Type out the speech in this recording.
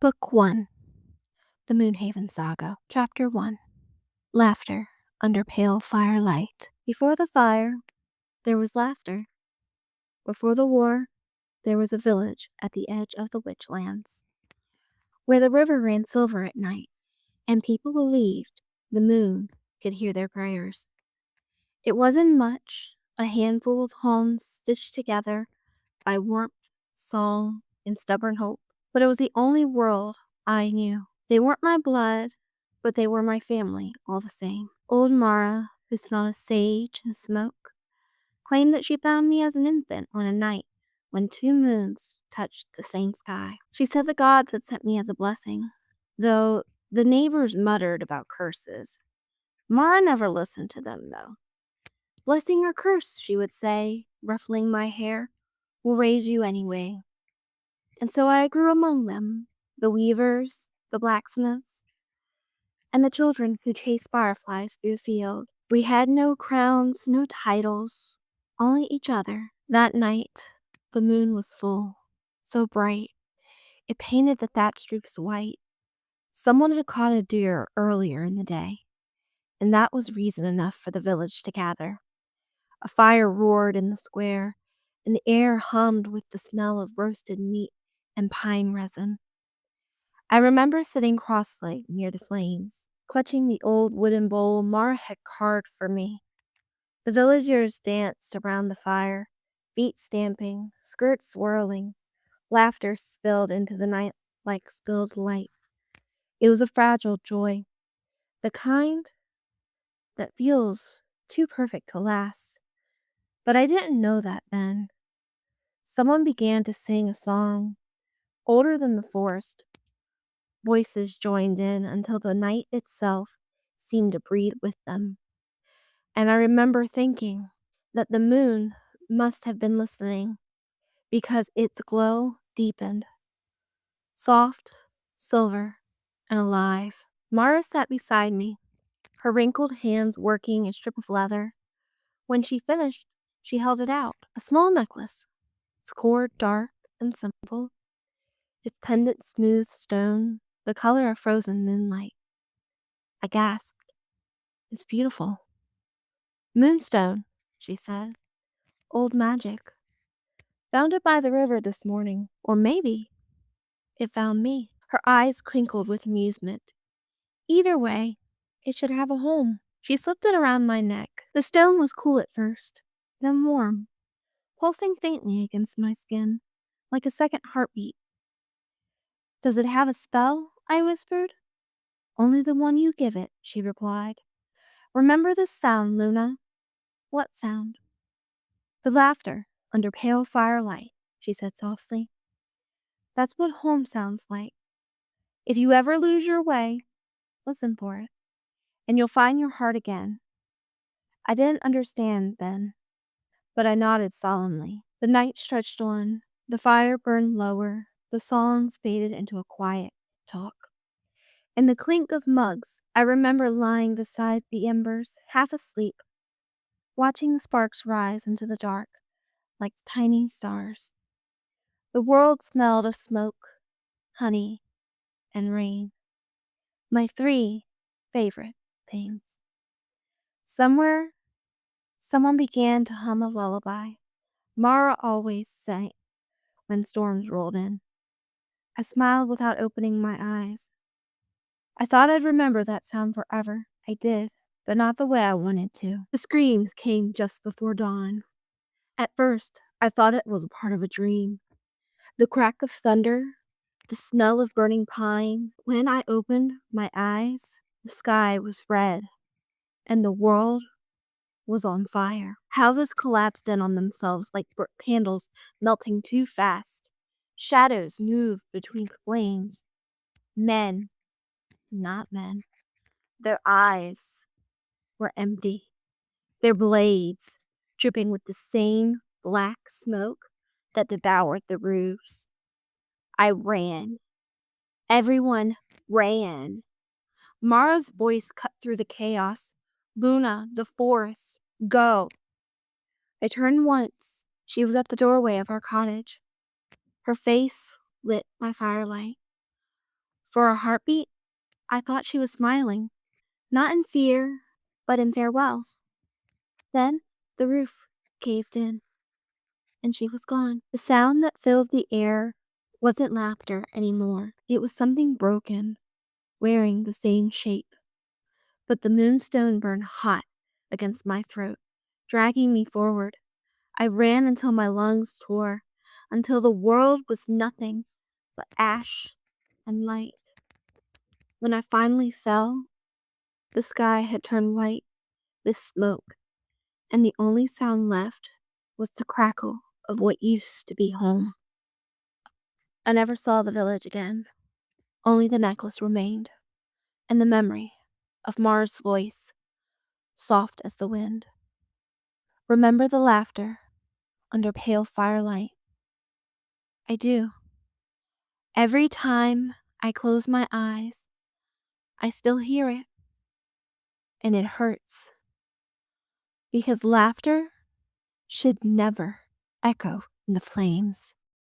Book 1, The Moonhaven Saga, Chapter 1. Laughter under pale firelight. Before the fire, there was laughter. Before the war, there was a village at the edge of the Witchlands, where the river ran silver at night, and people believed the moon could hear their prayers. It wasn't much, a handful of homes stitched together by warmth, song, and stubborn hope, but it was the only world I knew. They weren't my blood, but they were my family all the same. Old Mara, who smelled of sage and smoke, claimed that she found me as an infant on a night when 2 moons touched the same sky. She said the gods had sent me as a blessing, though the neighbors muttered about curses. Mara never listened to them, though. Blessing or curse, she would say, ruffling my hair, will raise you anyway. And so I grew among them, the weavers, the blacksmiths, and the children who chased fireflies through the field. We had no crowns, no titles, only each other. That night, the moon was full, so bright. It painted the thatched roofs white. Someone had caught a deer earlier in the day, and that was reason enough for the village to gather. A fire roared in the square, and the air hummed with the smell of roasted meat and pine resin. I remember sitting cross-legged near the flames, clutching the old wooden bowl Mara had carved for me. The villagers danced around the fire, feet stamping, skirts swirling. Laughter spilled into the night like spilled light. It was a fragile joy, the kind that feels too perfect to last. But I didn't know that then. Someone began to sing a song, older than the forest. Voices joined in until the night itself seemed to breathe with them. And I remember thinking that the moon must have been listening, because its glow deepened. Soft, silver, and alive. Mara sat beside me, her wrinkled hands working a strip of leather. When she finished, she held it out, a small necklace, its cord dark and simple, its pendant smooth stone, the color of frozen moonlight. I gasped. It's beautiful. Moonstone, she said. Old magic. Found it by the river this morning. Or maybe it found me. Her eyes crinkled with amusement. Either way, it should have a home. She slipped it around my neck. The stone was cool at first, then warm, pulsing faintly against my skin, like a second heartbeat. Does it have a spell? I whispered. Only the one you give it, she replied. Remember this sound, Luna. What sound? The laughter under pale firelight, she said softly. That's what home sounds like. If you ever lose your way, listen for it, and you'll find your heart again. I didn't understand then, but I nodded solemnly. The night stretched on, the fire burned lower, the songs faded into a quiet talk. And the clink of mugs, I remember lying beside the embers, half asleep, watching the sparks rise into the dark like tiny stars. The world smelled of smoke, honey, and rain. My 3 favorite things. Somewhere, someone began to hum a lullaby. Mara always sang when storms rolled in. I smiled without opening my eyes. I thought I'd remember that sound forever. I did, but not the way I wanted to. The screams came just before dawn. At first, I thought it was a part of a dream. The crack of thunder, the smell of burning pine. When I opened my eyes, the sky was red, and the world was on fire. Houses collapsed in on themselves like candles melting too fast. Shadows moved between flames. Men, not men. Their eyes were empty, their blades dripping with the same black smoke that devoured the roofs. I ran. Everyone ran. Mara's voice cut through the chaos. Luna, the forest, go. I turned once. She was at the doorway of our cottage. Her face lit by firelight. For a heartbeat, I thought she was smiling, not in fear, but in farewell. Then the roof caved in, and she was gone. The sound that filled the air wasn't laughter anymore. It was something broken, wearing the same shape. But the moonstone burned hot against my throat, dragging me forward. I ran until my lungs tore, until the world was nothing but ash and light. When I finally fell, the sky had turned white with smoke, and the only sound left was the crackle of what used to be home. I never saw the village again. Only the necklace remained, and the memory of Mara's voice, soft as the wind. Remember the laughter under pale firelight? I do. Every time I close my eyes, I still hear it, and it hurts. Because laughter should never echo in the flames.